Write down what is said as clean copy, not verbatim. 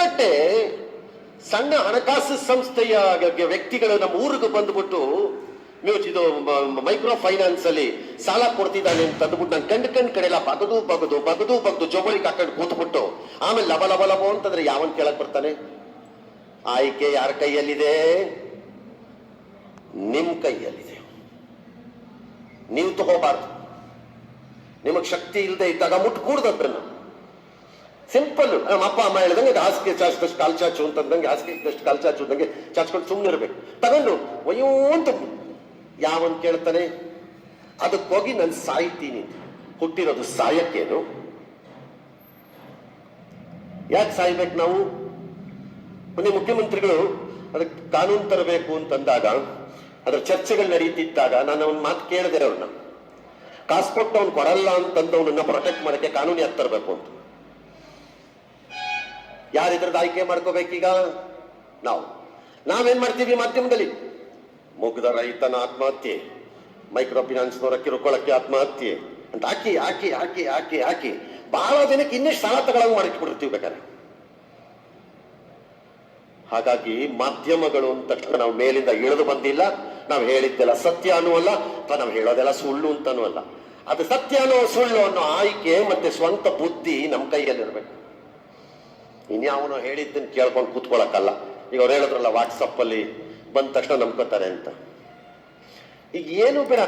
ಪುಕ್ಕಟ್ಟೆ ಸಣ್ಣ ಹಣಕಾಸು ಸಂಸ್ಥೆಯ ವ್ಯಕ್ತಿಗಳು ನಮ್ಮ ಊರಿಗೆ ಬಂದ್ಬಿಟ್ಟು ಇದು ಮೈಕ್ರೋ ಫೈನಾನ್ಸ್ ಅಲ್ಲಿ ಸಾಲ ಕೊಡ್ತಿದ್ದಾನೆ ಅಂತ ಅಂದ್ಬಿಟ್ಟು ನಾನು ಕಂಡು ಕಡೆಲ್ಲ ಬಗದು ಜೋಬಳಿಗೆ ಹಾಕೊಂಡು ಕೂತ್ಬಿಟ್ಟು ಆಮೇಲೆ ಲಬ ಅಂತಂದ್ರೆ ಯಾವನ್ ಕೇಳಕ್ ಬರ್ತಾನೆ? ಆಯ್ಕೆ ಯಾರ ಕೈಯಲ್ಲಿದೆ? ನಿಮ್ ಕೈಯಲ್ಲಿದೆ. ನೀವು ತಗೋಬಾರ್ದು. ನಿಮಗ್ ಶಕ್ತಿ ಇಲ್ಲದೆ ಇದ್ದಾಗ ಮುಟ್ಕೂಡ್ದನ್ನ ಸಿಂಪಲ್. ನಮ್ಮ ಅಪ್ಪ ಅಮ್ಮ ಹೇಳಿದಂಗೆ ಹಾಸಿಗೆ ಚಾಚಿದಷ್ಟು ಕಾಲ್ ಚಾಚು ಅಂತಂದಂಗೆ ಹಾಸಿಗೆ ಇದ್ದಷ್ಟು ಕಾಲ್ ಚಾಚು ಅಂದಂಗೆ ಚಾಚ್ಕೊಂಡು ಸುಮ್ಮನೆ ಇರ್ಬೇಕು. ತಗೊಂಡು ಒಯ್ಯೋ ಅಂತ ಯಾವನ್ ಕೇಳ್ತಾನೆ? ಅದಕ್ಕೋಗಿ ನಾನು ಸಾಯ್ತೀನಿ. ಹುಟ್ಟಿರೋದು ಸಾಯಕ್ಕೇನು? ಯಾಕೆ ಸಾಯ್ಬೇಕು ನಾವು? ಮೊನ್ನೆ ಮುಖ್ಯಮಂತ್ರಿಗಳು ಅದಕ್ಕೆ ಕಾನೂನು ತರಬೇಕು ಅಂತಂದಾಗ ಅದ್ರ ಚರ್ಚೆಗಳು ನಡೀತಿದ್ದಾಗ ನಾನು ಅವ್ನ ಮಾತು ಕೇಳಿದೆ. ಅವ್ರನ್ನ ಕಾಸು ಕೊಟ್ಟು ಅವ್ನು ಕೊಡಲ್ಲ ಅಂತಂದವನನ್ನ ಪ್ರೊಟೆಕ್ಟ್ ಮಾಡಕ್ಕೆ ಕಾನೂನು ಯಾಕೆ ತರಬೇಕು ಅಂತ. ಯಾರಿದ್ರದ್ದು ಆಯ್ಕೆ ಮಾಡ್ಕೋಬೇಕೀಗ? ನಾವೇನ್ ಮಾಡ್ತೀವಿ ಮಾಧ್ಯಮದಲ್ಲಿ? ಮುಗ್ಧ ರೈತನ ಆತ್ಮಹತ್ಯೆ, ಮೈಕ್ರೋ ಫಿನಾನ್ಸ್ನವರ ಕಿರುಕೊಳ್ಳಕ್ಕೆ ಆತ್ಮಹತ್ಯೆ ಅಂತ ಹಾಕಿ ಹಾಕಿ ಹಾಕಿ ಹಾಕಿ ಹಾಕಿ ಬಹಳ ದಿನಕ್ಕೆ ಇನ್ನಷ್ಟು ಸಾಲ ತಗೊಳಂಗ್ ಮಾಡಿಟ್ಬಿಡ್ತೀವಿ ಬೇಕಾದ್ರೆ. ಹಾಗಾಗಿ ಮಾಧ್ಯಮಗಳು ಅಂತ ತಕ್ಷಣ ನಾವು ಮೇಲಿಂದ ಇಳಿದು ಬಂದಿಲ್ಲ. ನಾವು ಹೇಳಿದ್ದೆಲ್ಲ ಸತ್ಯ ಅನ್ನುವಲ್ಲ, ಅಥವಾ ನಾವು ಹೇಳೋದೆಲ್ಲ ಸುಳ್ಳು ಅಂತಾನೂ ಅಲ್ಲ. ಅದು ಸತ್ಯ ಅನ್ನೋ ಸುಳ್ಳು ಅನ್ನೋ ಆಯ್ಕೆ ಮತ್ತೆ ಸ್ವಂತ ಬುದ್ಧಿ ನಮ್ಮ ಕೈಯಲ್ಲಿರ್ಬೇಕು. ಇನ್ಯಾವನೋ ಹೇಳಿದ್ದನ್ನು ಕೇಳ್ಕೊಂಡು ಕೂತ್ಕೊಳಕ್ಕಲ್ಲ. ಈಗ ಅವ್ರು ಹೇಳಿದ್ರಲ್ಲ ವಾಟ್ಸಪ್ ಅಲ್ಲಿ ಬಂದ ತಕ್ಷಣ ನಂಬ್ಕೋತಾರೆ ಅಂತ. ಈಗ ಏನು ಬೇಡ.